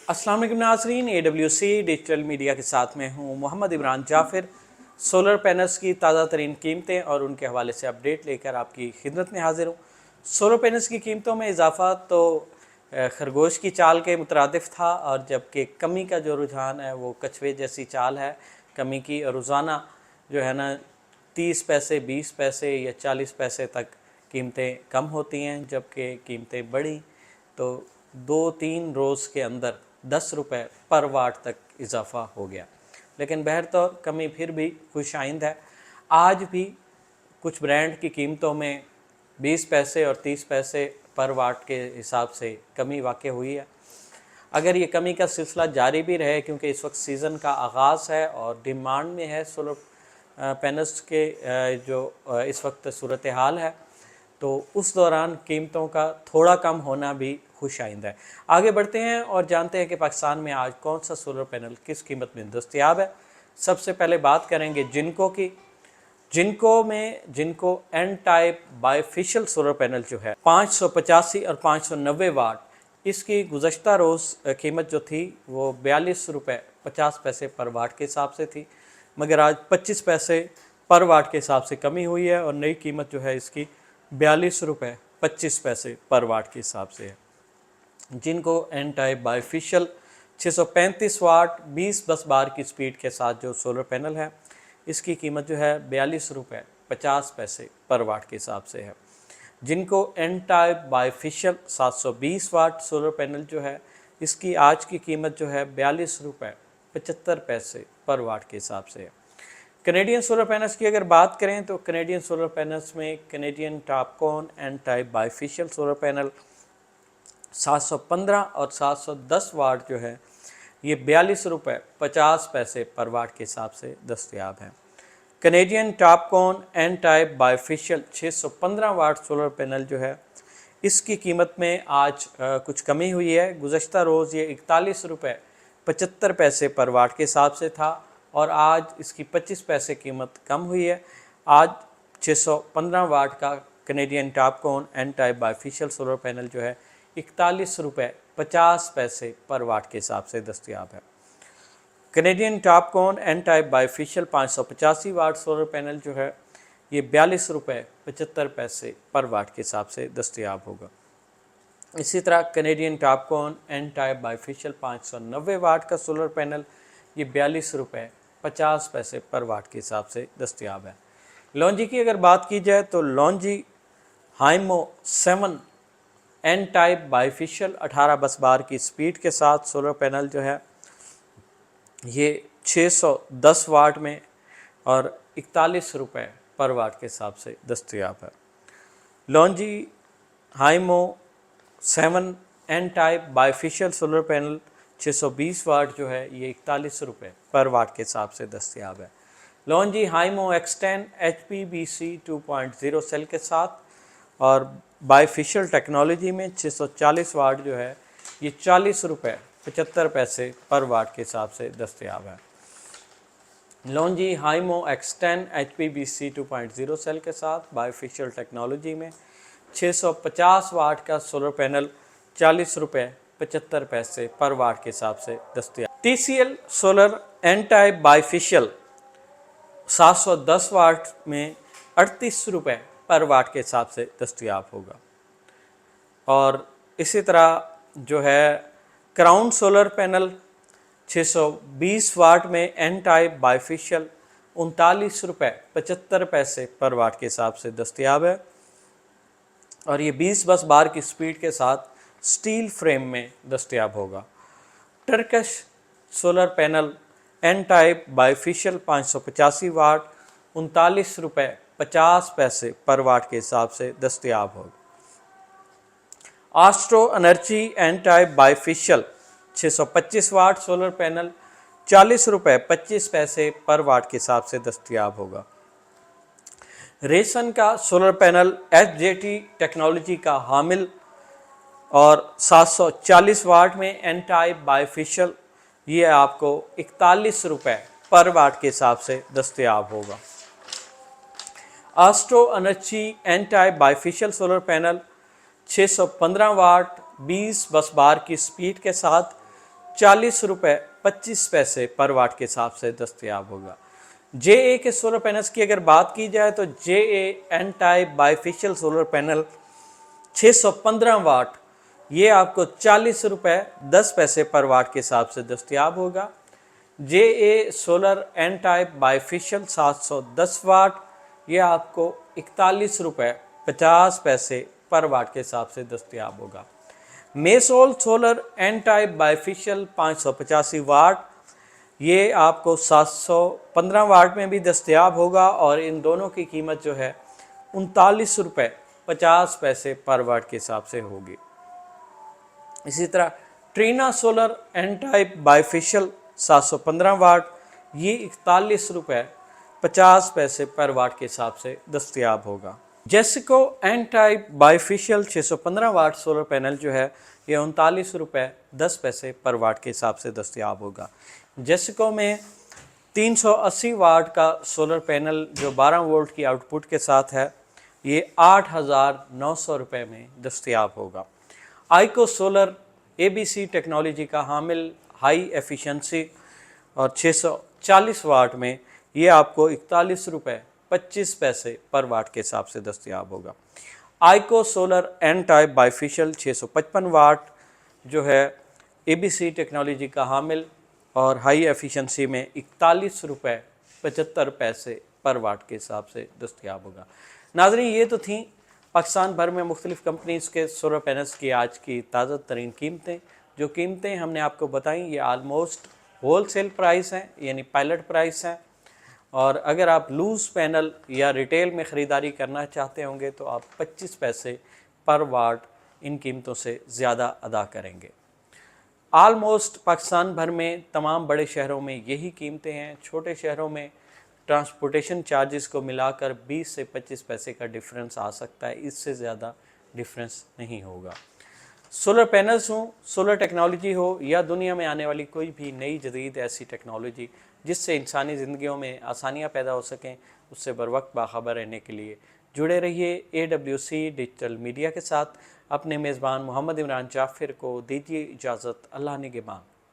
अस्सलाम वालेकुम नाज़रीन, AWC डिजिटल मीडिया के साथ में हूँ मोहम्मद इमरान जाफ़िर। सोलर पैनल्स की ताज़ा तरीन कीमतें और उनके हवाले से अपडेट लेकर आपकी खिदमत में हाजिर हूँ। सोलर पैनल्स की कीमतों में इजाफ़ा तो खरगोश की चाल के मुतरादिफ था, और जबकि कमी का जो रुझान है वो कछुए जैसी चाल है कमी की। और रोज़ाना जो है ना 30 पैसे, 20 पैसे या 40 पैसे तक कीमतें कम होती हैं, जबकि कीमतें बढ़ी तो 2-3 रोज़ के अंदर 10 रुपये पर वाट तक इजाफ़ा हो गया। लेकिन बहरतौर कमी फिर भी खुशाइंद है। आज भी कुछ ब्रांड की कीमतों में 20 पैसे और 30 पैसे पर वाट के हिसाब से कमी वाक़ई हुई है। अगर ये कमी का सिलसिला जारी भी रहे, क्योंकि इस वक्त सीज़न का आगाज़ है और डिमांड में है सोलर पैनल्स के जो इस वक्त सूरत हाल है, तो उस दौरान कीमतों का थोड़ा कम होना भी खुशाइंद है। आगे बढ़ते हैं और जानते हैं कि पाकिस्तान में आज कौन सा सोलर पैनल किस कीमत में दस्तयाब है। सबसे पहले बात करेंगे जिनको की। जिनको N type bifacial solar panel जो है 585 और 590 वाट, इसकी गुज़श्ता रोज़ कीमत जो थी वो 42 रुपये 50 पैसे पर वाट के हिसाब से थी, मगर आज 25 पैसे पर वाट के हिसाब से कमी हुई है और नई कीमत जो है इसकी 42 रुपये 25 पैसे पर वाट के हिसाब से है। जिनको एन टाइप बाईफिशियल 635 वाट 20 बस बार की स्पीड के साथ जो सोलर पैनल है, इसकी कीमत जो है 42 रुपये 50 पैसे पर वाट के हिसाब से है। जिनको N type bifacial 720 watt solar panel जो है, इसकी आज की कीमत जो है 42 रुपये 75 पैसे पर वाट के हिसाब से है। कैनेडियन सोलर पैनल्स की अगर बात करें तो कैनेडियन सोलर पैनल्स में Canadian Topcon N type bifacial solar panel 715 और 710 वाट जो है, ये 42 रुपये 50 पैसे पर वाट के हिसाब से दस्तयाब है। Canadian Topcon N type bifacial 615 watt solar panel जो है, इसकी कीमत में आज कुछ कमी हुई है। गुज़श्ता रोज़ ये 41 रुपये 75 पैसे पर वाट के हिसाब से था और आज इसकी 25 पैसे कीमत कम हुई है। आज 615 वाट का Canadian Topcon N type bifacial solar panel जो है 41 रुपये 50 पैसे पर वाट के हिसाब से दस्तयाब है। Canadian Topcon N type bifacial 585 watt solar panel जो है, ये 42 रुपये 75 पैसे पर वाट के हिसाब से दस्तयाब होगा। इसी तरह Canadian Topcon N type bifacial 590 watt का सोलर पैनल, ये 42 रुपये 50 पैसे पर वाट के हिसाब से दस्तयाब है। लॉन्जी की अगर बात की जाए तो लॉन्जी हाइमो 7 एन टाइप बाईफिशियल 18 बस बार की स्पीड के साथ सोलर पैनल जो है, ये 610 वाट में और 41 रुपये पर वाट के हिसाब से दस्तयाब है। Longi Himo 7 N type bifacial solar panel 620 watt जो है, ये 41 रुपये पर वाट के हिसाब से दस्तयाब है। लॉन्जी हाइमो X10 HPBC 2.0 सेल के साथ और बाईफिशियल टेक्नोलॉजी में 640 वाट जो है, ये 40 रुपये 75 पैसे पर वाट के हिसाब से दस्तयाब है। लॉन्जी हाइमो X10 HPBC 2.0 सेल के साथ बाईफिशियल टेक्नोलॉजी में 650 वाट का सोलर पैनल 40 रुपये 75 पैसे पर वाट के हिसाब से दस्तयाब। TCL solar N type bifacial 710 watt में 38 रुपये पर वाट के हिसाब से दस्तयाब होगा। और इसी तरह जो है क्राउन सोलर पैनल 620 वाट में एन टाइप बाईफिशियल 39 रुपये 75 पैसे पर वाट के हिसाब से दस्तयाब है और ये 20 बस बार की स्पीड के साथ स्टील फ्रेम में दस्तयाब होगा। Turkish solar panel N type bifacial 585 watt 39 रुपये 50 पैसे पर वाट के हिसाब से दस्तयाब होगा। Astro energy N type bifacial 625 watt solar panel 40 रुपये 25 पैसे पर वाट के हिसाब से दस्तयाब होगा। रेसन का सोलर पैनल SJT टेक्नोलॉजी का हामिल और 740 वाट में एन टाइप बाईफिशियल, ये आपको 41 रुपये पर वाट के हिसाब से दस्तयाब होगा। Astro energy N type bifacial solar panel 615 watt 20 bus बार की स्पीड के साथ 40 रुपये 25 पैसे पर वाट के हिसाब से दस्तयाब होगा। JA के सोलर पैनल्स की अगर बात की जाए तो JA N type bifacial solar panel 615 वाट, ये आपको 40 रुपये 10 पैसे पर वाट के हिसाब से दस्तयाब होगा। JA solar N type bifacial 710 वाट, ये आपको 41 रुपये 50 पैसे पर वाट के हिसाब से दस्तयाब होगा। मेसोल सोलर N टाइप बाइफेशियल 585 वाट, ये आपको 715 वाट में भी दस्तयाब होगा और इन दोनों की कीमत जो है 39 रुपये 50 पैसे पर वाट के हिसाब से होगी। इसी तरह Trina solar N type bifacial 715 वाट, ये 41 रुपये 50 पैसे पर वाट के हिसाब से दस्तयाब होगा। जेसिको N type bifacial 615 watt solar panel जो है ये 39 रुपये 10 पैसे पर वाट के हिसाब से दस्तयाब होगा। जेसिको में 380 वाट का सोलर पैनल जो 12 वोल्ट की आउटपुट के साथ है, ये 8,900 रुपये में दस्तयाब होगा। आइको सोलर ABC टेक्नोलॉजी का हामिल हाई एफिशिएंसी और 640 वाट में ये आपको 41 रुपये 25 पैसे पर वाट के हिसाब से दस्तयाब होगा। आइको सोलर N टाइप बाइफेशियल 655 वाट जो है ABC टेक्नोलॉजी का हामिल और हाई एफिशिएंसी में 41 रुपये 75 पैसे पर वाट के हिसाब से दस्तयाब होगा। नाज़रीन, ये तो थी पाकिस्तान भर में मुख्तलिफ़ कंपनीज़ के सोलर पैनल्स की आज की ताज़ा तरीन कीमतें। जो कीमतें हमने आपको बताई ये आलमोस्ट होल सेल प्राइस हैं, यानी पायलट प्राइस हैं। और अगर आप लूज़ पैनल या रिटेल में ख़रीदारी करना चाहते होंगे तो आप 25 पैसे पर वाट इन कीमतों से ज़्यादा अदा करेंगे। आलमोस्ट पाकिस्तान भर में तमाम बड़े शहरों में यही कीमतें हैं। छोटे शहरों में ट्रांसपोर्टेशन चार्जेस को मिलाकर 20 से 25 पैसे का डिफरेंस आ सकता है, इससे ज़्यादा डिफरेंस नहीं होगा। सोलर पैनल्स हों, सोलर टेक्नोलॉजी हो या दुनिया में आने वाली कोई भी नई जदीद ऐसी टेक्नोलॉजी जिससे इंसानी ज़िंदगियों में आसानियाँ पैदा हो सकें, उससे बर वक्त बाखबर रहने के लिए जुड़े रहिए AWC डिजिटल मीडिया के साथ। अपने मेज़बान मोहम्मद इमरान जाफ़िर को दीजिए इजाज़त। अल्लाह निगहबान।